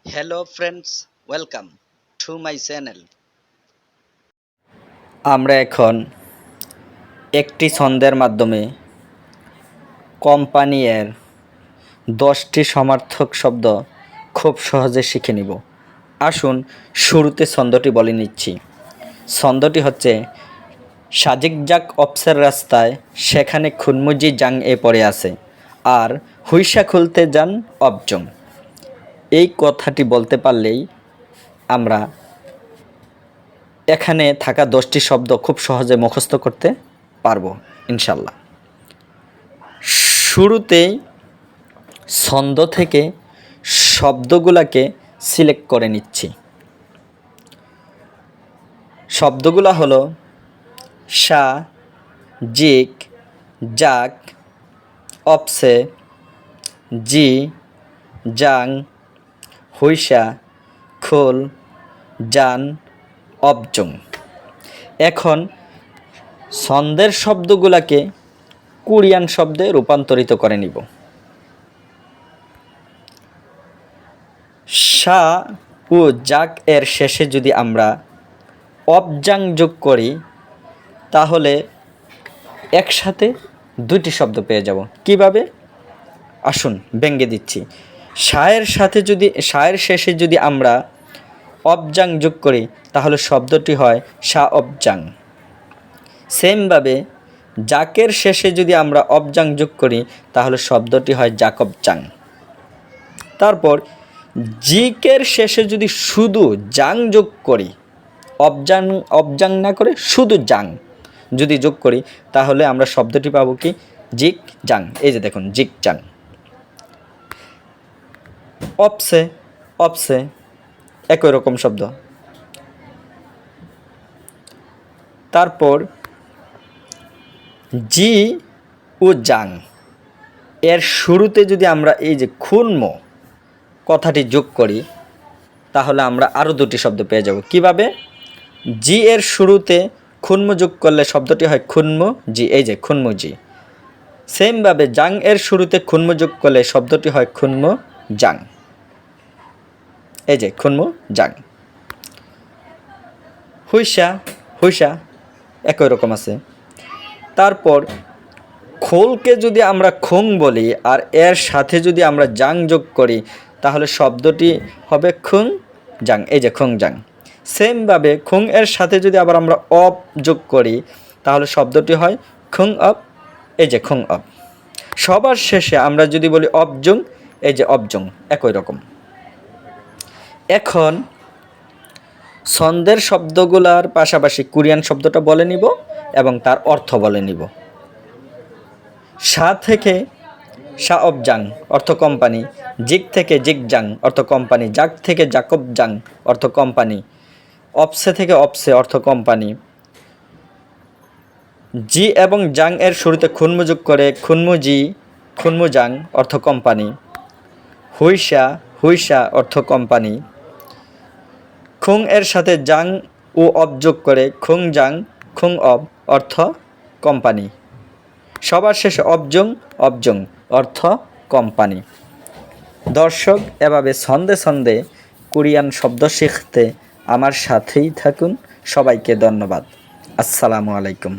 Hello friends, welcome to my channel. আমরা এখন একটি ছন্দের মাধ্যমে কোম্পানি এর 10টি সমার্থক শব্দ খুব সহজে শিখে নিব। আসুন শুরুতে ছন্দটি বলে নিচ্ছি। ছন্দটি হচ্ছে সাজিক জাক অপসের রাস্তায় সেখানে খুনমুজি জাং এ পড়ে আছে আর হুইসা খুলতে যান অবজং। এই কথাটি বলতে পারলেই আমরা এখানে থাকা 10টি শব্দ খুব সহজে মুখস্থ করতে পারবো ইনশাল্লাহ। শুরুতেই ছন্দ থেকে শব্দগুলোকে সিলেক্ট করে নিচ্ছি। শব্দগুলো হলো সা, জিক, জাক, অপসে, জি, জাং, হুইসা, খুল, জান, অবজং। এখন ছন্দের শব্দগুলোকে কোরিয়ান শব্দে রূপান্তরিত করে নিব। সা ও জাক এর শেষে যদি আমরা অবজাং যোগ করি তাহলে একসাথে দুটি শব্দ পেয়ে যাব। কিভাবে? আসুন ভেঙে দিচ্ছি। সায়ের শেষে যদি আমরা অবজাং যোগ করি তাহলে শব্দটি হয় সা অবজাং। সেমভাবে জাকের শেষে যদি আমরা অবজাং যোগ করি তাহলে শব্দটি হয় জাকবজাং। তারপর জিকের শেষে যদি শুধু জাং যোগ করি, অবজাং না করে শুধু জাং যদি যোগ করি তাহলে আমরা শব্দটি পাবো কি জিক জাং। এই যে দেখুন জিক জাং। অপসে, অপসে একই রকম শব্দ। তারপর জি ও জাং এর শুরুতে যদি আমরা এই যে খুনমো কথাটি যোগ করি তাহলে আমরা আরও দুটি শব্দ পেয়ে যাব। কিভাবে? জি এর শুরুতে খুনমো যোগ করলে শব্দটি হয় খুনমো জি। এই যে খুনমো জি। সেমভাবে জাং এর শুরুতে খুনমো যোগ করলে শব্দটি হয় খুনমো জাং। এই যে খুনমো জাং। হুইসা, হুইসা একই রকম আছে। তারপর খোলকে যদি আমরা খুং বলি আর এর সাথে যদি আমরা জাং যোগ করি তাহলে শব্দটি হবে খুং জাং। এই যে খুং জাং। সেমভাবে খুং এর সাথে যদি আবার আমরা অপ যোগ করি তাহলে শব্দটি হয় খুং অপ। এই যে খুং অপ। সবার শেষে আমরা যদি বলি অবজং, এই যে অবজং একই রকম। এখন ছন্দের শব্দগুলার পাশাপাশি কোরিয়ান শব্দটা বলে নিব এবং তার অর্থ বলে নিব। সা থেকে সা অবজাং অর্থ কোম্পানি, জিক থেকে জিকজাং অর্থ কোম্পানি, জাক থেকে জাকবজাং অর্থ কোম্পানি, অপসে থেকে অপসে অর্থ কোম্পানি, জি এবং জাং এর শুরুতে খুনমু যোগ করে খুনমু জি খুনমু জাং অর্থ কোম্পানি, হুইসা হুইসা অর্থ কোম্পানি, খুং এর সাথে জাং ও অব যোগ করে খুং জাং খুং অব অর্থ কোম্পানি, সবার শেষে অবজং অবজং অর্থ কোম্পানি। দর্শক এভাবে ছন্দে ছন্দে কোরিয়ান শব্দ শিখতে আমার সাথেই থাকুন। সবাইকে ধন্যবাদ। আসসালামু আলাইকুম।